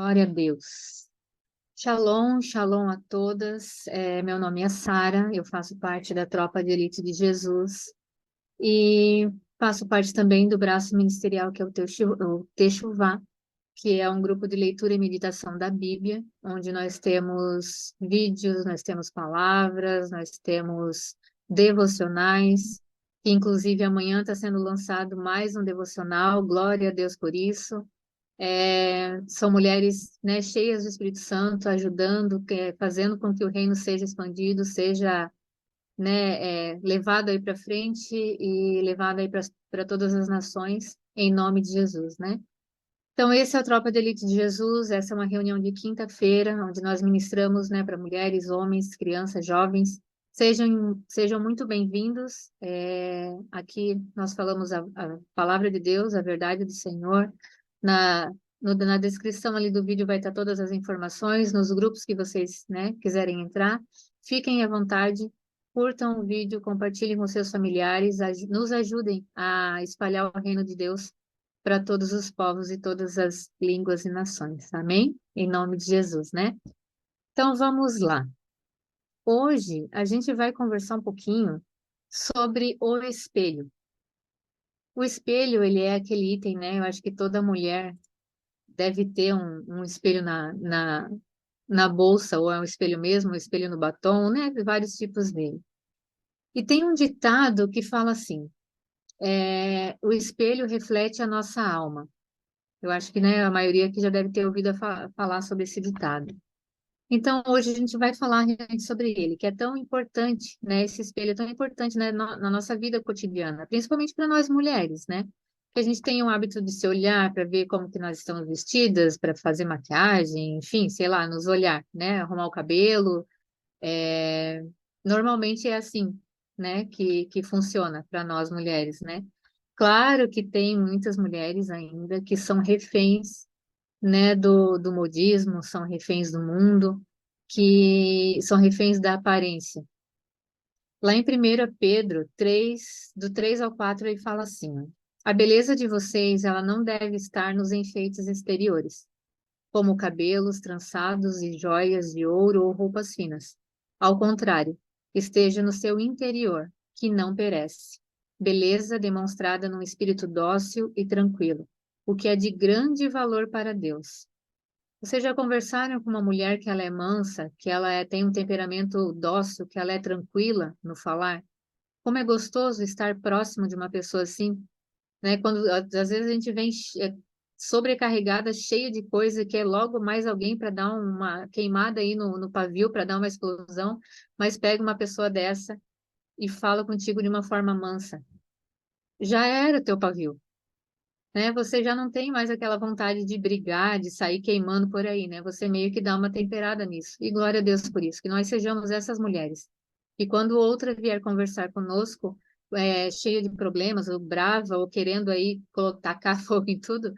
Glória a Deus. Shalom, shalom a todas. Meu nome é Sara, eu faço parte da Tropa de Elite de Jesus e faço parte também do braço ministerial que é o Techuvá, que é um grupo de leitura e meditação da Bíblia, onde nós temos vídeos, nós temos palavras, nós temos devocionais, que inclusive amanhã está sendo lançado mais um devocional, glória a Deus por isso. São mulheres, né, cheias do Espírito Santo, ajudando, fazendo com que o reino seja expandido, seja, né, levado aí para frente e levado aí para todas as nações, em nome de Jesus, né? Então, esse é a Tropa de Elite de Jesus, essa é uma reunião de quinta-feira, onde nós ministramos, né, para mulheres, homens, crianças, jovens. Sejam muito bem-vindos. Aqui nós falamos a palavra de Deus, a verdade do Senhor. Na, na descrição ali do vídeo vai estar todas as informações, nos grupos que vocês, né, quiserem entrar. Fiquem à vontade, curtam o vídeo, compartilhem com seus familiares, nos ajudem a espalhar o reino de Deus para todos os povos e todas as línguas e nações. Amém? Em nome de Jesus, né? Então vamos lá. Hoje a gente vai conversar um pouquinho sobre o espelho. O espelho, ele é aquele item, né? Eu acho que toda mulher deve ter um espelho na bolsa, ou é um espelho mesmo, um espelho no batom, né? Vários tipos dele. E tem um ditado que fala assim: o espelho reflete a nossa alma. Eu acho que, né, a maioria aqui já deve ter ouvido falar sobre esse ditado. Então, hoje a gente vai falar realmente sobre ele, que é tão importante, né? Esse espelho é tão importante, né, na nossa vida cotidiana, principalmente para nós mulheres, né? Que a gente tem o hábito de se olhar para ver como que nós estamos vestidas, para fazer maquiagem, enfim, sei lá, nos olhar, né? Arrumar o cabelo. é, Normalmente é assim, né? Que funciona para nós mulheres, né? Claro que tem muitas mulheres ainda que são reféns, né, do modismo, são reféns do mundo, que são reféns da aparência. Lá em 1 Pedro 3, do 3 ao 4, ele fala assim: a beleza de vocês, ela não deve estar nos enfeites exteriores, como cabelos trançados e joias de ouro ou roupas finas. Ao contrário, esteja no seu interior, que não perece. Beleza demonstrada num espírito dócil e tranquilo, o que é de grande valor para Deus. Vocês já conversaram com uma mulher que ela é mansa, que ela tem um temperamento dócil, que ela é tranquila no falar? Como é gostoso estar próximo de uma pessoa assim, né? Quando às vezes a gente vem sobrecarregada, cheia de coisa, que é logo mais alguém para dar uma queimada aí no pavio, para dar uma explosão, mas pega uma pessoa dessa e fala contigo de uma forma mansa. Já era teu pavio, né? Você já não tem mais aquela vontade de brigar, de sair queimando por aí, né? Você meio que dá uma temperada nisso. E glória a Deus por isso, que nós sejamos essas mulheres. E quando outra vier conversar conosco, cheia de problemas, ou brava, ou querendo aí tacar fogo em tudo,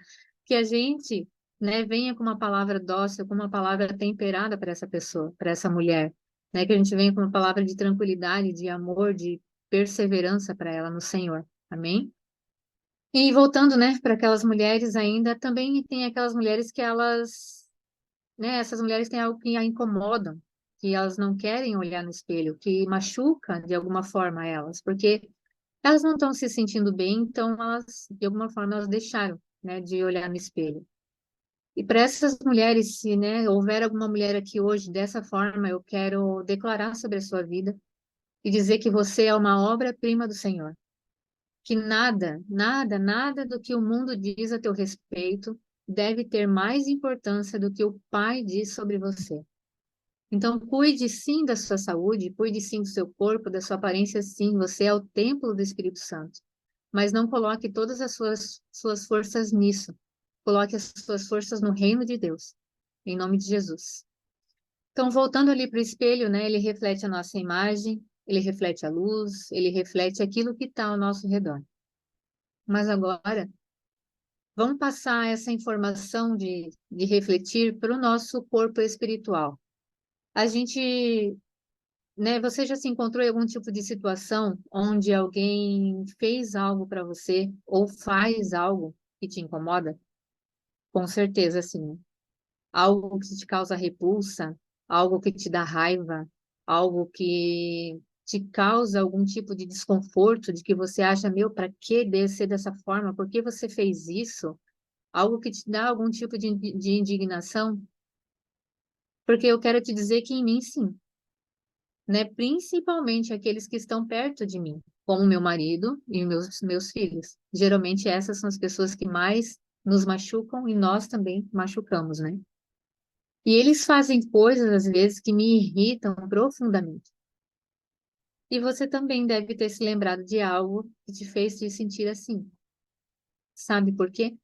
que a gente, né, venha com uma palavra dócil, com uma palavra temperada para essa pessoa, para essa mulher, né? Que a gente venha com uma palavra de tranquilidade, de amor, de perseverança para ela no Senhor. Amém? E voltando, né, para aquelas mulheres ainda, também tem aquelas mulheres que elas, né, essas mulheres têm algo que a incomodam, que elas não querem olhar no espelho, que machuca de alguma forma elas, porque elas não estão se sentindo bem, então elas, de alguma forma, elas deixaram, né, de olhar no espelho. E para essas mulheres, se, né, houver alguma mulher aqui hoje dessa forma, eu quero declarar sobre a sua vida e dizer que você é uma obra-prima do Senhor, que nada, nada, nada do que o mundo diz a teu respeito deve ter mais importância do que o Pai diz sobre você. Então, cuide sim da sua saúde, cuide sim do seu corpo, da sua aparência, sim. Você é o templo do Espírito Santo. Mas não coloque todas as suas forças nisso. Coloque as suas forças no reino de Deus, em nome de Jesus. Então, voltando ali para o espelho, né, ele reflete a nossa imagem, ele reflete a luz, ele reflete aquilo que está ao nosso redor. Mas agora, vamos passar essa informação de refletir para o nosso corpo espiritual. A gente, né, você já se encontrou em algum tipo de situação onde alguém fez algo para você ou faz algo que te incomoda? Com certeza, sim. algo que te causa repulsa, algo que te dá raiva, algo que te causa algum tipo de desconforto, de que você acha, meu, para que ser dessa forma? Por que você fez isso? Algo que te dá algum tipo de indignação? Porque eu quero te dizer que em mim, sim, né? Principalmente aqueles que estão perto de mim, como meu marido e meus filhos. Geralmente essas são as pessoas que mais nos machucam e nós também machucamos, né? E eles fazem coisas, às vezes, que me irritam profundamente. E você também deve ter se lembrado de algo que te fez te sentir assim. Sabe por quê?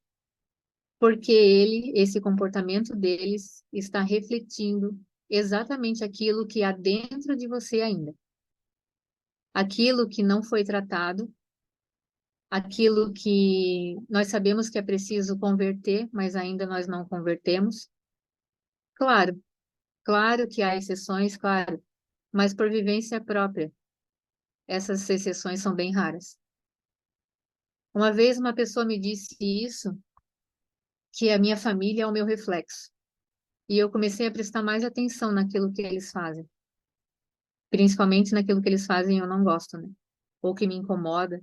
Porque esse comportamento deles, está refletindo exatamente aquilo que há dentro de você ainda. Aquilo que não foi tratado, aquilo que nós sabemos que é preciso converter, mas ainda nós não convertemos. Claro, claro que há exceções, claro, mas por vivência própria. Essas exceções são bem raras. Uma vez uma pessoa me disse isso, que a minha família é o meu reflexo. E eu comecei a prestar mais atenção naquilo que eles fazem. Principalmente naquilo que eles fazem e eu não gosto, né? Ou que me incomoda.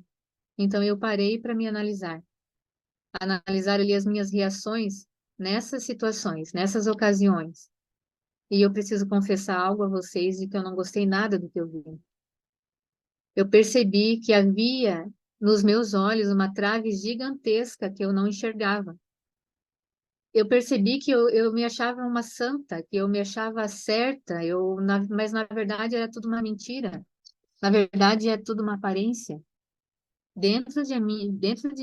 Então eu parei para me analisar. Analisar ali as minhas reações nessas situações, nessas ocasiões. E eu preciso confessar algo a vocês de que eu não gostei nada do que eu vi. Eu percebi que havia nos meus olhos uma trave gigantesca que eu não enxergava. Eu percebi que eu me achava uma santa, que eu me achava certa, mas na verdade era tudo uma mentira. Na verdade é tudo uma aparência. Dentro de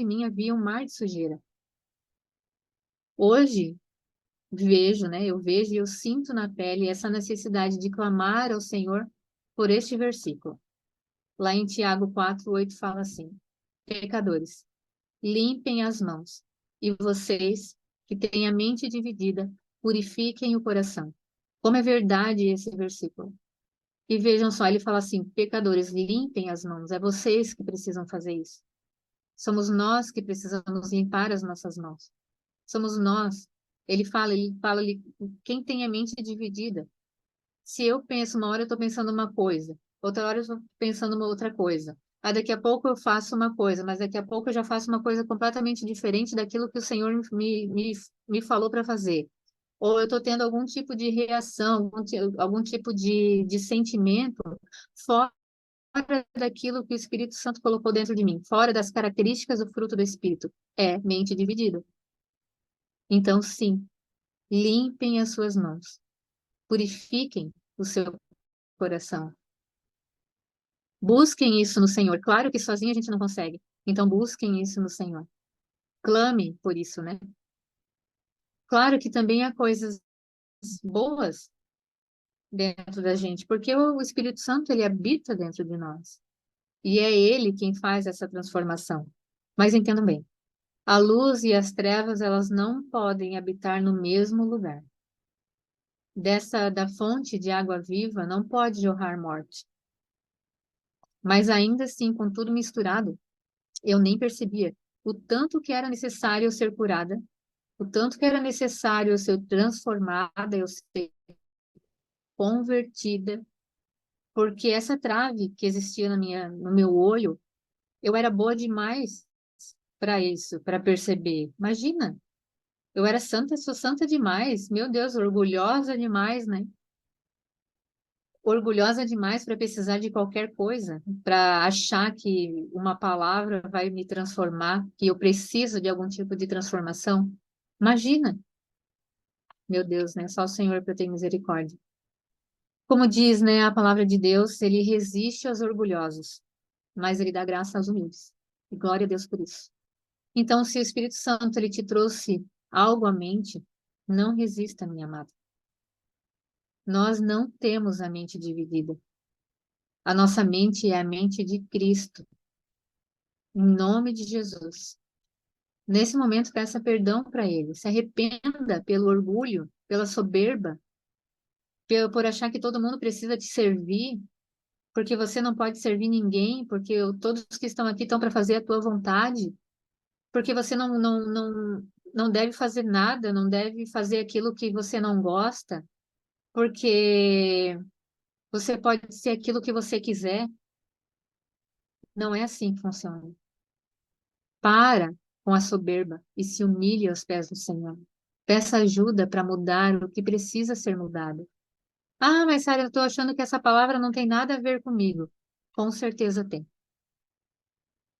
mim havia um mar de sujeira. Hoje vejo, né? Eu vejo e eu sinto na pele essa necessidade de clamar ao Senhor por este versículo. Lá em Tiago 4:8 fala assim: Pecadores, limpem as mãos, e vocês que têm a mente dividida, purifiquem o coração. Como é verdade esse versículo. E vejam só, ele fala assim: pecadores, limpem as mãos. É vocês que precisam fazer isso. Somos nós que precisamos limpar as nossas mãos. Somos nós. Ele fala ali, quem tem a mente dividida. Se eu penso uma hora, eu estou pensando uma coisa, outra hora eu estou pensando uma outra coisa. Aí daqui a pouco eu faço uma coisa, mas daqui a pouco eu já faço uma coisa completamente diferente daquilo que o Senhor me falou para fazer. Ou eu estou tendo algum tipo de reação, algum tipo de sentimento fora daquilo que o Espírito Santo colocou dentro de mim, fora das características do fruto do Espírito. É mente dividida. Então, sim, limpem as suas mãos, purifiquem o seu coração. Busquem isso no Senhor. Claro que sozinho a gente não consegue. Então, busquem isso no Senhor. Clame por isso, né? Claro que também há coisas boas dentro da gente, porque o Espírito Santo, ele habita dentro de nós. E é ele quem faz essa transformação. Mas entendam bem, a luz e as trevas, elas não podem habitar no mesmo lugar. Da fonte de água viva não pode jorrar morte. Mas ainda assim, com tudo misturado, eu nem percebia o tanto que era necessário eu ser curada, o tanto que era necessário eu ser transformada, eu ser convertida, porque essa trave que existia no meu olho, eu era boa demais para isso, para perceber. Imagina, eu era santa, sou santa demais, meu Deus, orgulhosa demais, né? Orgulhosa demais para precisar de qualquer coisa, para achar que uma palavra vai me transformar, que eu preciso de algum tipo de transformação. Imagina, meu Deus, né? Só o Senhor para ter misericórdia. Como diz, né, a palavra de Deus, ele resiste aos orgulhosos, mas ele dá graça aos humildes. E glória a Deus por isso. Então, se o Espírito Santo ele te trouxe algo à mente, não resista, minha amada. Nós não temos a mente dividida. A nossa mente é a mente de Cristo. Em nome de Jesus. Nesse momento, peça perdão para ele. Se arrependa pelo orgulho, pela soberba, por achar que todo mundo precisa te servir, porque você não pode servir ninguém, porque todos que estão aqui estão para fazer a tua vontade, porque você não deve fazer nada, não deve fazer aquilo que você não gosta, porque você pode ser aquilo que você quiser. Não é assim que funciona. Para com a soberba e se humilhe aos pés do Senhor. Peça ajuda para mudar o que precisa ser mudado. Ah, mas Sara, eu estou achando que essa palavra não tem nada a ver comigo. Com certeza tem.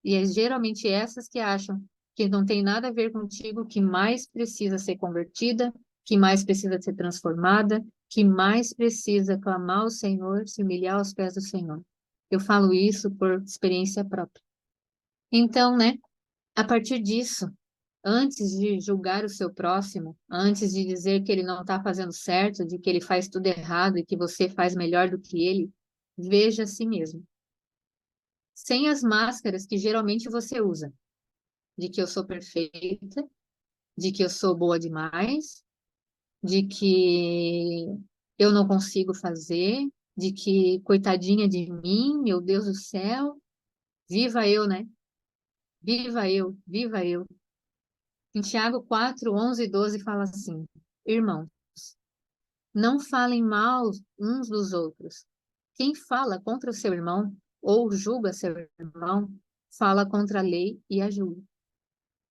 E é geralmente essas que acham que não tem nada a ver contigo, que mais precisa ser convertida, que mais precisa ser transformada, que mais precisa clamar ao Senhor, se humilhar aos pés do Senhor. Eu falo isso por experiência própria. Então, né, a partir disso, antes de julgar o seu próximo, antes de dizer que ele não está fazendo certo, de que ele faz tudo errado e que você faz melhor do que ele, veja a si mesmo. Sem as máscaras que geralmente você usa, de que eu sou perfeita, de que eu sou boa demais, de que eu não consigo fazer, de que coitadinha de mim, meu Deus do céu, viva eu, né? Viva eu, viva eu. Em Tiago 4, 11 e 12 fala assim: Irmãos, não falem mal uns dos outros. Quem fala contra o seu irmão ou julga seu irmão, fala contra a lei e a julga.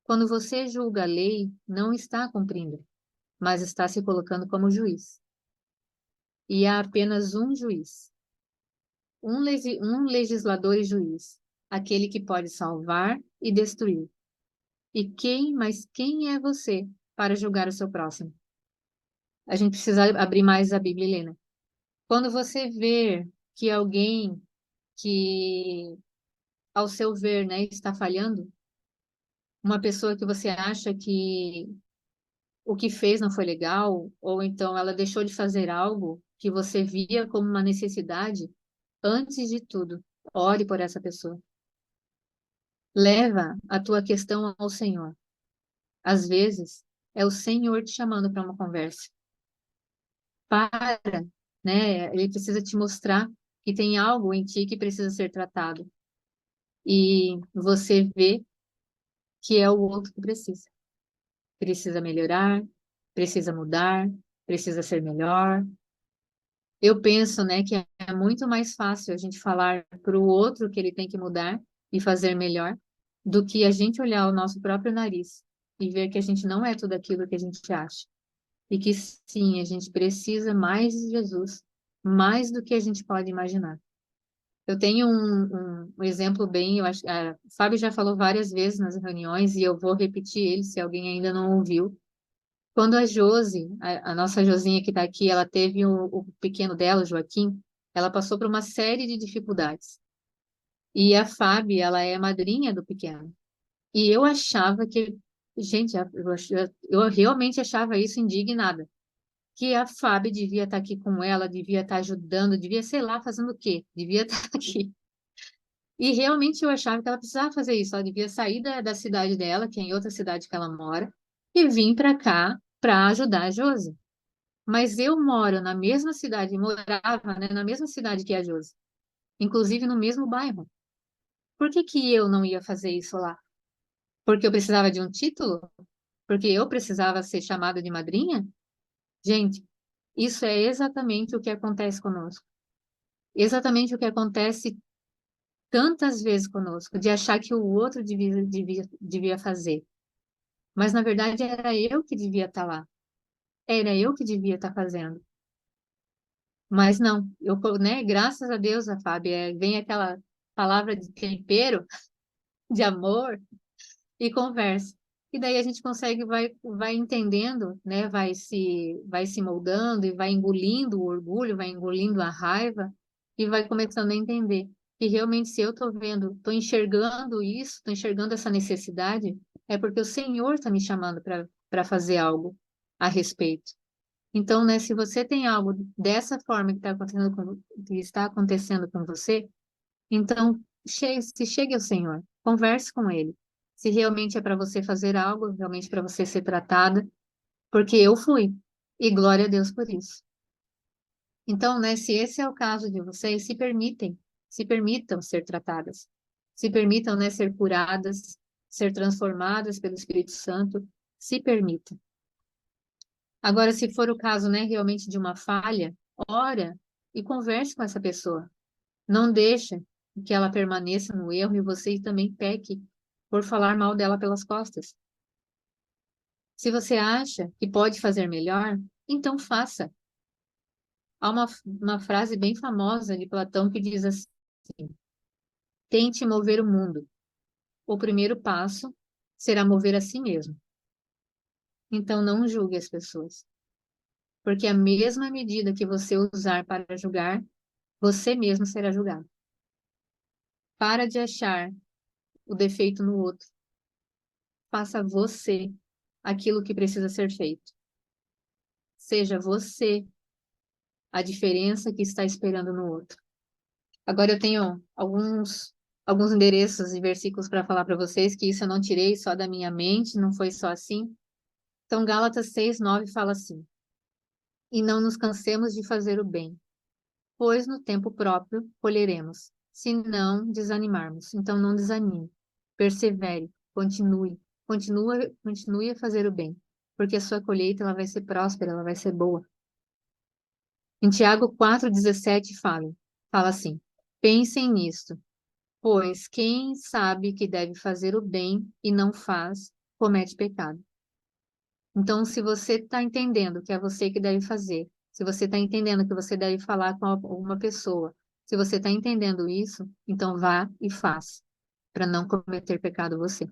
Quando você julga a lei, não está cumprindo, mas está se colocando como juiz. E há apenas um juiz, um legislador e juiz, aquele que pode salvar e destruir. Mas quem é você para julgar o seu próximo? A gente precisa abrir mais a Bíblia e ler, né? Quando você vê que alguém que, ao seu ver, né, está falhando, uma pessoa que você acha que o que fez não foi legal, ou então ela deixou de fazer algo que você via como uma necessidade, antes de tudo, ore por essa pessoa. Leva a tua questão ao Senhor. Às vezes, é o Senhor te chamando para uma conversa. Para, né? Ele precisa te mostrar que tem algo em ti que precisa ser tratado. E você vê que é o outro que precisa. Precisa melhorar, precisa mudar, precisa ser melhor. Eu penso, né, que é muito mais fácil a gente falar para o outro que ele tem que mudar e fazer melhor do que a gente olhar o nosso próprio nariz e ver que a gente não é tudo aquilo que a gente acha. E que sim, a gente precisa mais de Jesus, mais do que a gente pode imaginar. Eu tenho um exemplo bem, eu acho, o Fábio já falou várias vezes nas reuniões e eu vou repetir ele se alguém ainda não ouviu. Quando a Josi, a nossa Josinha que está aqui, ela teve o pequeno dela, o Joaquim, ela passou por uma série de dificuldades. E a Fábio, ela é madrinha do pequeno. E eu achava que, gente, eu realmente achava isso indignada. Que a Fábio devia estar aqui com ela, devia estar ajudando, devia, sei lá, fazendo o quê? Devia estar aqui. E realmente eu achava que ela precisava fazer isso. Ela devia sair da cidade dela, que é em outra cidade que ela mora, e vir para cá para ajudar a Josi. Mas eu moro na mesma cidade, morava, né, na mesma cidade que a Josi, inclusive no mesmo bairro. Por que que eu não ia fazer isso lá? Porque eu precisava de um título? Porque eu precisava ser chamada de madrinha? Gente, isso é exatamente o que acontece conosco. Exatamente o que acontece tantas vezes conosco, de achar que o outro devia fazer. Mas, na verdade, era eu que devia estar lá. Era eu que devia estar fazendo. Mas não, né, graças a Deus, a Fábio, vem aquela palavra de tempero, de amor, e conversa. E daí a gente consegue, vai entendendo, né, vai se moldando e vai engolindo o orgulho, vai engolindo a raiva e vai começando a entender que realmente se eu estou vendo, estou enxergando isso, estou enxergando essa necessidade, é porque o Senhor está me chamando para fazer algo a respeito. Então, né, se você tem algo dessa forma que está acontecendo com você, então se chegue ao Senhor, converse com Ele. Se realmente é para você fazer algo, realmente para você ser tratada, porque eu fui, e glória a Deus por isso. Então, né, se esse é o caso de vocês, se permitam ser tratadas, se permitam, né, ser curadas, ser transformadas pelo Espírito Santo, Se permita. Agora, se for o caso, né, realmente de uma falha, ora e converse com essa pessoa. Não deixe que ela permaneça no erro e você também peque por falar mal dela pelas costas. Se você acha que pode fazer melhor, então faça. Há uma frase bem famosa de Platão que diz assim: tente mover o mundo. O primeiro passo será mover a si mesmo. Então não julgue as pessoas, porque a mesma medida que você usar para julgar, você mesmo será julgado. Para de achar o defeito no outro. Faça você aquilo que precisa ser feito. Seja você a diferença que está esperando no outro. Agora eu tenho alguns endereços e versículos para falar para vocês, que isso eu não tirei só da minha mente, não foi só assim. Então, Gálatas 6:9 fala assim: e não nos cansemos de fazer o bem, pois no tempo próprio colheremos, se não desanimarmos. Então, não desanime, persevere, continue a fazer o bem, porque a sua colheita ela vai ser próspera, ela vai ser boa. Em Tiago 4:17 fala assim: pensem nisto, pois quem sabe que deve fazer o bem e não faz, comete pecado. Então, se você está entendendo que é você que deve fazer, se você está entendendo que você deve falar com uma pessoa, se você está entendendo isso, então vá e faça, para não cometer pecado você.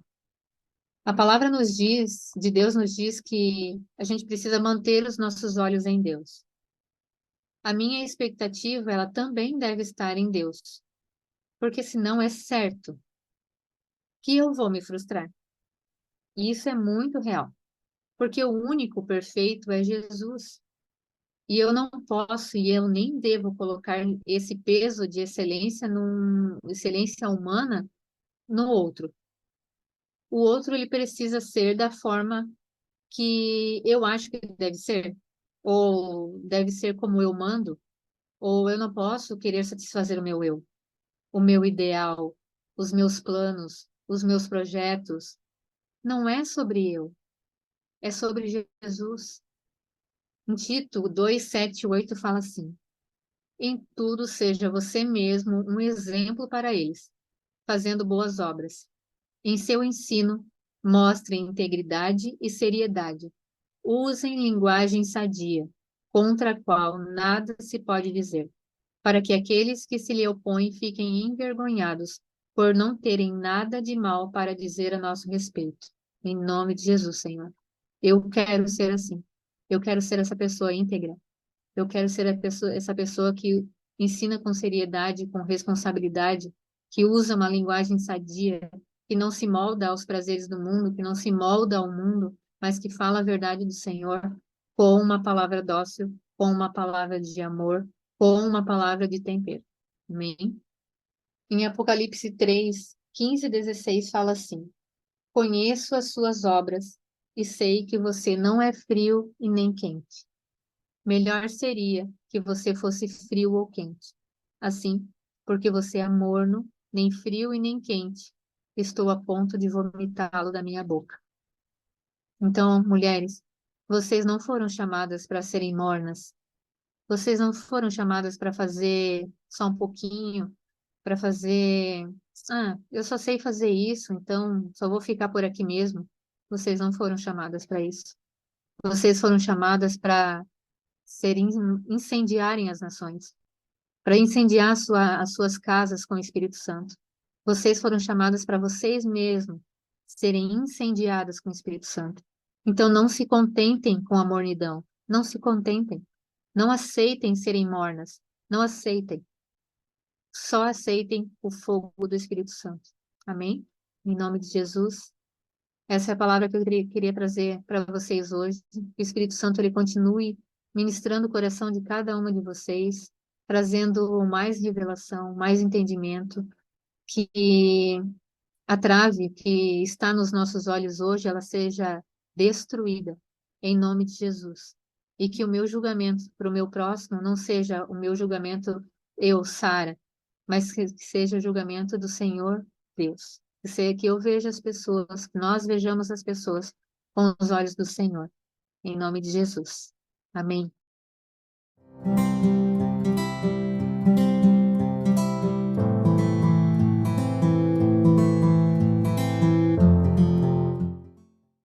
A palavra de Deus nos diz que a gente precisa manter os nossos olhos em Deus. A minha expectativa, ela também deve estar em Deus, porque senão é certo que eu vou me frustrar. E isso é muito real, porque o único perfeito é Jesus. E eu não posso e eu nem devo colocar esse peso de excelência humana no outro. O outro ele precisa ser da forma que eu acho que deve ser, ou deve ser como eu mando, ou eu não posso querer satisfazer o meu eu, o meu ideal, os meus planos, os meus projetos. Não é sobre eu, é sobre Jesus. Em Tito 2:7-8 fala assim: em tudo seja você mesmo um exemplo para eles, fazendo boas obras. Em seu ensino, mostrem integridade e seriedade. Usem linguagem sadia, contra a qual nada se pode dizer, para que aqueles que se lhe opõem fiquem envergonhados por não terem nada de mal para dizer a nosso respeito. Em nome de Jesus, Senhor. Eu quero ser assim. Eu quero ser essa pessoa íntegra. Eu quero ser essa pessoa que ensina com seriedade, com responsabilidade, que usa uma linguagem sadia, que não se molda aos prazeres do mundo, que não se molda ao mundo, mas que fala a verdade do Senhor com uma palavra dócil, com uma palavra de amor, com uma palavra de tempero. Amém? Em Apocalipse 3:15-16 fala assim: conheço as suas obras e sei que você não é frio e nem quente. Melhor seria que você fosse frio ou quente. Assim, porque você é morno, nem frio e nem quente, estou a ponto de vomitá-lo da minha boca. Então, mulheres, vocês não foram chamadas para serem mornas. Vocês não foram chamadas para fazer só um pouquinho, para fazer. Ah, eu só sei fazer isso, então só vou ficar por aqui mesmo. Vocês não foram chamadas para isso. Vocês foram chamadas para serem incendiarem as nações, para incendiar as suas casas com o Espírito Santo. Vocês foram chamadas para vocês mesmos serem incendiadas com o Espírito Santo. Então não se contentem com a mornidão, não se contentem, não aceitem serem mornas, não aceitem. Só aceitem o fogo do Espírito Santo. Amém? Em nome de Jesus. Essa é a palavra que eu queria trazer para vocês hoje. Que o Espírito Santo ele continue ministrando o coração de cada uma de vocês, trazendo mais revelação, mais entendimento, que a trave que está nos nossos olhos hoje, ela seja destruída, em nome de Jesus. E que o meu julgamento para o meu próximo não seja o meu julgamento, eu, Sara, mas que seja o julgamento do Senhor Deus. Que eu veja as pessoas, que nós vejamos as pessoas com os olhos do Senhor. Em nome de Jesus. Amém.